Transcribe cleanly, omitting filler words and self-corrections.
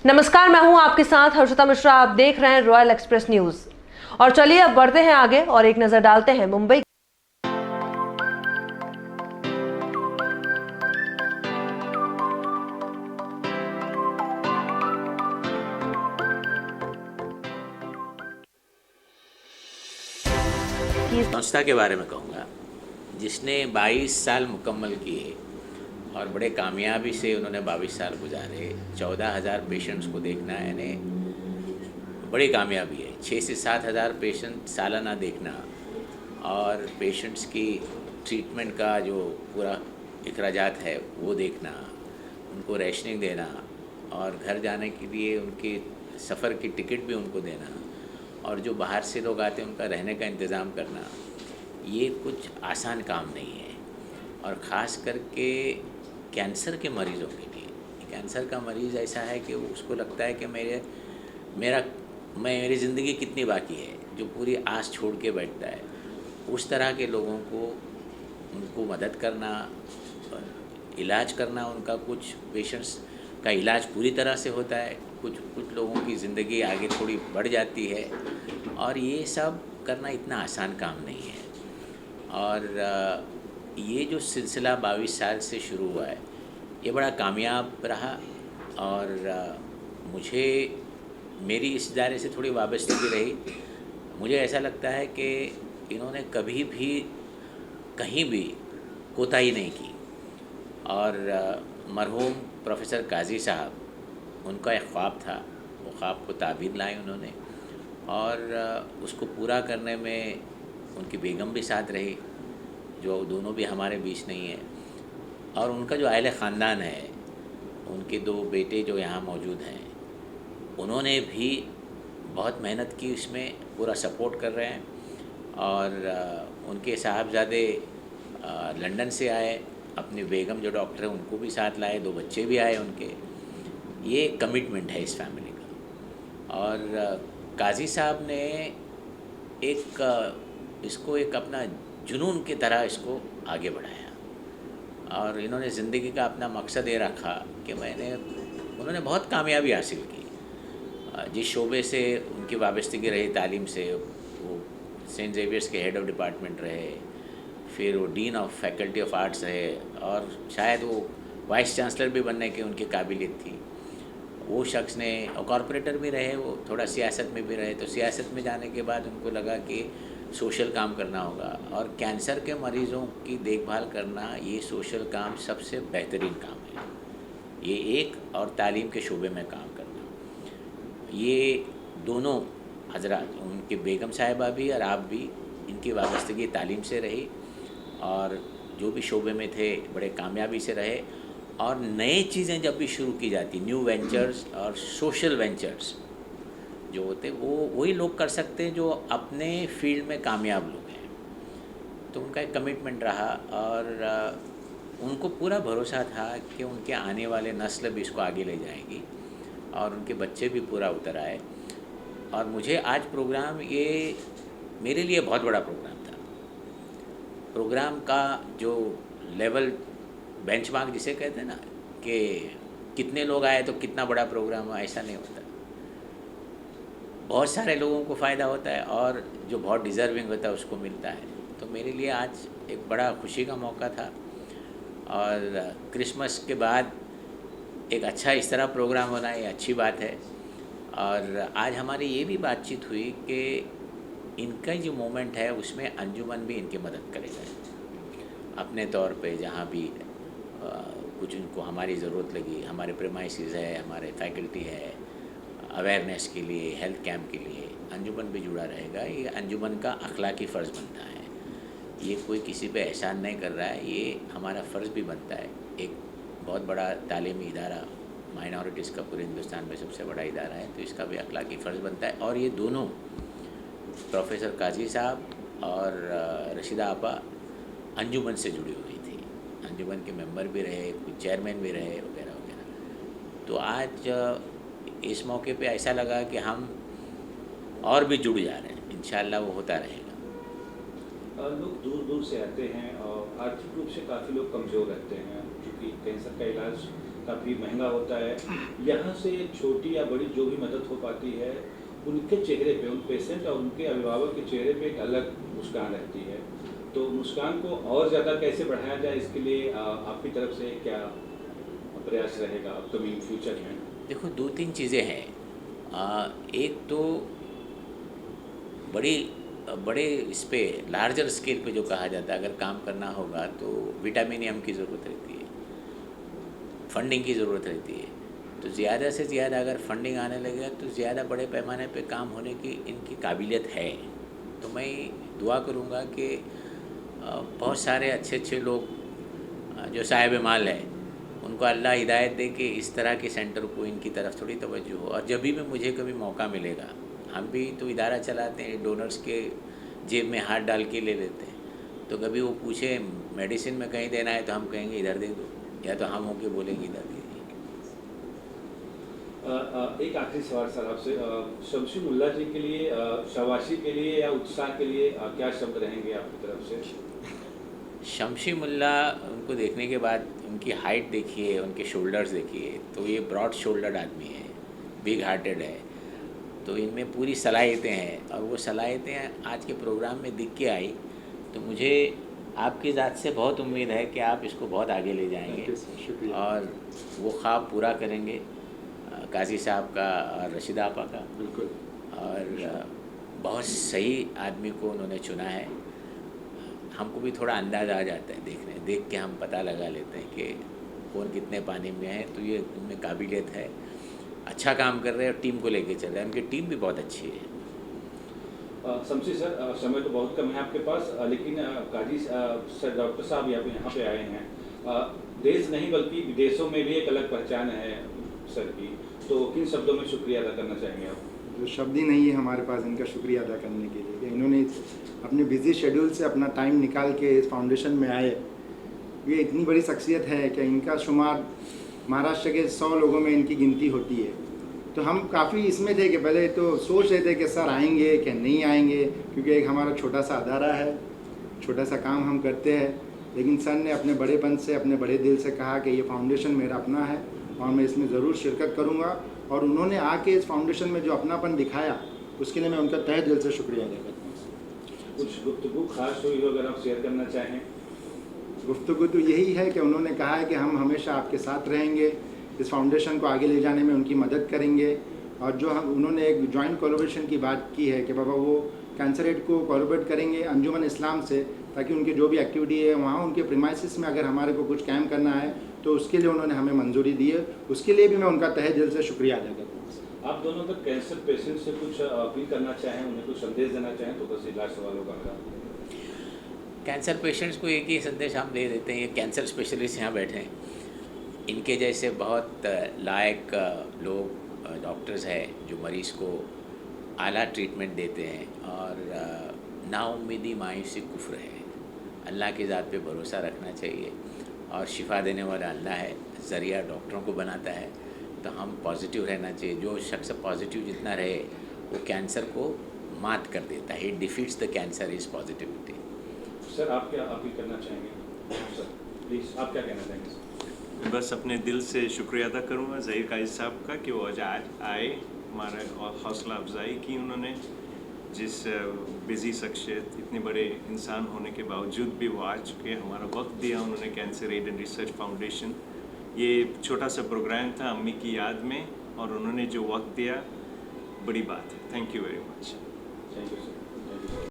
नमस्कार, मैं हूं आपके साथ हर्षिता मिश्रा। आप देख रहे हैं रॉयल एक्सप्रेस न्यूज। और चलिए अब बढ़ते हैं आगे और एक नजर डालते हैं मुंबई। संस्था के बारे में कहूँगा जिसने 22 साल मुकम्मल किए और बड़े कामयाबी से उन्होंने 22 साल गुजारे। 14,000 पेशेंट्स को देखना यानी बड़ी कामयाबी है। 6 से 7,000 पेशेंट सालाना देखना और पेशेंट्स की ट्रीटमेंट का जो पूरा अखराजात है वो देखना, उनको रेशनिंग देना और घर जाने के लिए उनके सफ़र की टिकट भी उनको देना और जो बाहर से लोग आते हैं उनका रहने का इंतज़ाम करना, ये कुछ आसान काम नहीं है। और ख़ास करके कैंसर के मरीज़ों के लिए, कैंसर का मरीज़ ऐसा है कि उसको लगता है कि मेरी ज़िंदगी कितनी बाकी है, जो पूरी आस छोड़ के बैठता है। उस तरह के लोगों को उनको मदद करना, इलाज करना, उनका कुछ पेशेंट्स का इलाज पूरी तरह से होता है, कुछ लोगों की ज़िंदगी आगे थोड़ी बढ़ जाती है और ये सब करना इतना आसान काम नहीं है। और ये जो सिलसिला 22 साल से शुरू हुआ है ये बड़ा कामयाब रहा और मुझे मेरी इस इदारे से थोड़ी वाबस्तगी रही। मुझे ऐसा लगता है कि इन्होंने कभी भी कहीं भी कोताही नहीं की और मरहूम प्रोफेसर काजी साहब, उनका एक ख्वाब था, वो ख्वाब को ताबीर लाए उन्होंने और उसको पूरा करने में उनकी बेगम भी साथ रही, जो दोनों भी हमारे बीच नहीं है। और उनका जो आइले ख़ानदान है, उनके 2 बेटे जो यहाँ मौजूद हैं, उन्होंने भी बहुत मेहनत की, इसमें पूरा सपोर्ट कर रहे हैं। और उनके साहबजादे लंदन से आए, अपनी बेगम जो डॉक्टर है उनको भी साथ लाए, 2 बच्चे भी आए उनके। ये कमिटमेंट है इस फैमिली का। और काजी साहब ने इसको एक अपना जुनून की तरह इसको आगे बढ़ाया और इन्होंने ज़िंदगी का अपना मकसद ये रखा कि उन्होंने बहुत कामयाबी हासिल की। जिस शोबे से उनकी वाबस्तगी रही तालीम से, वो सेंट ज़ेवियर्स के हेड ऑफ़ डिपार्टमेंट रहे, फिर वो dean of faculty of arts रहे और शायद वो वाइस चांसलर भी बनने की उनकी काबिलियत थी। वो शख्स ने कॉरपोरेटर भी रहे, वो थोड़ा सियासत में भी रहे। तो सियासत में जाने के बाद उनको लगा कि सोशल काम करना होगा और कैंसर के मरीज़ों की देखभाल करना ये सोशल काम सबसे बेहतरीन काम है। ये एक और तालीम के शोबे में काम करना, ये दोनों हजरात, उनकी बेगम साहिबा भी और आप भी, इनकी वाबस्तगी तालीम से रही और जो भी शोबे में थे बड़े कामयाबी से रहे। और नई चीज़ें जब भी शुरू की जाती, न्यू वेंचर्स और सोशल वेंचर्स जो होते, वो वही लोग कर सकते हैं जो अपने फील्ड में कामयाब लोग हैं। तो उनका एक कमिटमेंट रहा और उनको पूरा भरोसा था कि उनके आने वाले नस्ल भी इसको आगे ले जाएगी और उनके बच्चे भी पूरा उतर आए। और मुझे आज प्रोग्राम, ये मेरे लिए बहुत बड़ा प्रोग्राम था। प्रोग्राम का जो लेवल, बेंचमार्क जिसे कहते हैं ना, कि कितने लोग आए तो कितना बड़ा प्रोग्राम हुआ, ऐसा नहीं होता। बहुत सारे लोगों को फ़ायदा होता है और जो बहुत डिज़र्विंग होता है उसको मिलता है। तो मेरे लिए आज एक बड़ा खुशी का मौका था और क्रिसमस के बाद एक अच्छा इस तरह प्रोग्राम होना ये अच्छी बात है। और आज हमारी ये भी बातचीत हुई कि इनका जो मोमेंट है उसमें अंजुमन भी इनकी मदद करेगा अपने तौर पे। जहाँ भी कुछ इनको हमारी ज़रूरत लगी, हमारे प्रेमाइसिस है, हमारे फैकल्टी है, अवेयरनेस के लिए, हेल्थ कैंप के लिए अंजुमन भी जुड़ा रहेगा। ये अंजुमन का अखलाकी फ़र्ज़ बनता है, ये कोई किसी पे एहसान नहीं कर रहा है, ये हमारा फ़र्ज़ भी बनता है। एक बहुत बड़ा तालीमी इदारा, माइनॉरिटीज़ का पूरे हिंदुस्तान में सबसे बड़ा इदारा है, तो इसका भी अखलाकी फ़र्ज़ बनता है। और ये दोनों, प्रोफेसर काजी साहब और रशीदा आपा, अंजुमन से जुड़ी हुई थी, अंजुमन के मेंबर भी रहे, कुछ चेयरमैन भी रहे वगैरह वगैरह। तो आज इस मौके पे ऐसा लगा कि हम और भी जुड़ जा रहे हैं, इंशाअल्लाह वो होता रहेगा। लोग दूर दूर से आते हैं और आर्थिक रूप से काफ़ी लोग कमज़ोर रहते हैं, क्योंकि कैंसर का इलाज काफ़ी महंगा होता है। यहाँ से छोटी या बड़ी जो भी मदद हो पाती है, उनके चेहरे पे, उन पेशेंट और उनके अभिभावक के चेहरे पे एक अलग मुस्कान रहती है। तो मुस्कान को और ज़्यादा कैसे बढ़ाया जाए, इसके लिए आपकी तरफ से क्या प्रयास रहेगा अपकमिंग फ्यूचर में? देखो, दो तीन चीज़ें हैं। एक तो बड़े इस पे लार्जर स्केल पे जो कहा जाता है, अगर काम करना होगा तो विटामिनियम की ज़रूरत रहती है, फंडिंग की ज़रूरत रहती है। तो ज़्यादा से ज़्यादा अगर फंडिंग आने लगेगा तो ज़्यादा बड़े पैमाने पे काम होने की इनकी काबिलियत है। तो मैं दुआ करूँगा कि बहुत सारे अच्छे अच्छे लोग जो साहिब माल है, उनको अल्लाह हिदायत दे कि इस तरह के सेंटर को इनकी तरफ थोड़ी तवज्जो हो। और जब भी मुझे कभी मौका मिलेगा, हम भी तो इदारा चलाते हैं, डोनर्स के जेब में हाथ डाल के ले लेते हैं। तो कभी वो पूछे मेडिसिन में कहीं देना है तो हम कहेंगे इधर दे दो, या तो हम होके बोलेंगे इधर दे दीजिए। एक आखिरी सवाल सर आपसे, शमशी मुल्ला जी के लिए, शाबाशी के लिए या उत्साह के लिए क्या शब्द रहेंगे आपकी तरफ से? शमशी मुल्ला, उनको देखने के बाद उनकी हाइट देखिए, उनके शोल्डर्स देखिए, तो ये ब्रॉड शोल्डर्ड आदमी है, बिग हार्टेड है। तो इनमें पूरी सलाहियतें हैं, और वो सलाहियतें आज के प्रोग्राम में दिख के आई। तो मुझे आपकी ज़ात से बहुत उम्मीद है कि आप इसको बहुत आगे ले जाएंगे और वो ख्वाब पूरा करेंगे, काजी साहब का और रशीदा आपा का। बिल्कुल। और बहुत सही आदमी को उन्होंने चुना है। हमको भी थोड़ा अंदाज़ आ जाता है, देख के हम पता लगा लेते हैं कि कौन कितने पानी में है। तो ये उनमें काबिलियत है, अच्छा काम कर रहे हैं और टीम को लेके चल रहे हैं। उनकी टीम भी बहुत अच्छी है। शमशी सर, समय तो बहुत कम है आपके पास, लेकिन काजी सर, डॉक्टर साहब यहाँ पे आए हैं। देश नहीं बल्कि विदेशों में भी एक अलग पहचान है सर की, तो किन शब्दों में शुक्रिया अदा करना चाहेंगे आप? जो शब्द ही नहीं है हमारे पास इनका शुक्रिया अदा करने के लिए कि इन्होंने अपने बिजी शेड्यूल से अपना टाइम निकाल के इस फाउंडेशन में आए। ये इतनी बड़ी शख्सियत है कि इनका शुमार महाराष्ट्र के 100 लोगों में इनकी गिनती होती है। तो हम काफ़ी इसमें थे कि पहले तो सोच रहे थे कि सर आएंगे कि नहीं आएंगे, क्योंकि एक हमारा छोटा सा अदारा है, छोटा सा काम हम करते हैं। लेकिन सर ने अपने बड़ेपन से, अपने बड़े दिल से कहा कि ये फाउंडेशन मेरा अपना है और मैं इसमें ज़रूर शिरकत करूँगा। और उन्होंने आके इस फाउंडेशन में जो अपनापन दिखाया, उसके लिए मैं उनका तहे दिल से शुक्रिया अदा करता हूँ। कुछ गुफ्तगू खास हुई हो अगर आप शेयर करना चाहें? गुफ्तगू तो यही है कि उन्होंने कहा है कि हम हमेशा आपके साथ रहेंगे, इस फाउंडेशन को आगे ले जाने में उनकी मदद करेंगे। और जो उन्होंने एक जॉइंट कोलैबोरेशन की बात की है कि बाबा वो कैंसर एड को कोलैबोरेट करेंगे अंजुमन इस्लाम से, ताकि उनकी जो भी एक्टिविटी है वहाँ उनके प्रीमाइसिस में अगर हमारे को कुछ कैम्प करना है तो उसके लिए उन्होंने हमें मंजूरी दी है। उसके लिए भी मैं उनका तहे दिल से शुक्रिया अदा करता हूँ। आप दोनों अगर कैंसर पेशेंट से कुछ अपील करना चाहें, उन्हें कुछ संदेश देना चाहें, तो बस इलाज सवाल होगा मेरा। कैंसर पेशेंट्स को एक ही संदेश हम दे देते हैं। ये कैंसर स्पेशलिस्ट यहाँ बैठे हैं, इनके जैसे बहुत लायक लोग, डॉक्टर्स हैं जो मरीज़ को आला ट्रीटमेंट देते हैं। और नाउम्मीदी मायूसी कुफ्र है। अल्लाह की ज़ात पे भरोसा रखना चाहिए और शिफा देने वाला अल्लाह है, ज़रिया डॉक्टरों को बनाता है। तो हम पॉजिटिव रहना चाहिए। जो शख्स पॉजिटिव जितना रहे वो कैंसर को मात कर देता है। It defeats the cancer is positivity. Sir, आप क्या अपील करना चाहेंगे? सर प्लीज़, आप क्या कहना चाहेंगे सर? बस अपने दिल से शुक्रिया अदा करूँगा ज़हीर काजी साहब का कि वो आज आए, हमारा और हौसला अफजाई की उन्होंने। जिस बिज़ी शख्सियत, इतने बड़े इंसान होने के बावजूद भी वो आ चुके, हमारा वक्त दिया उन्होंने cancer aid and research foundation. ये छोटा सा प्रोग्राम था अम्मी की याद में, और उन्होंने जो वक्त दिया, बड़ी बात है। Thank you very much. Thank you sir.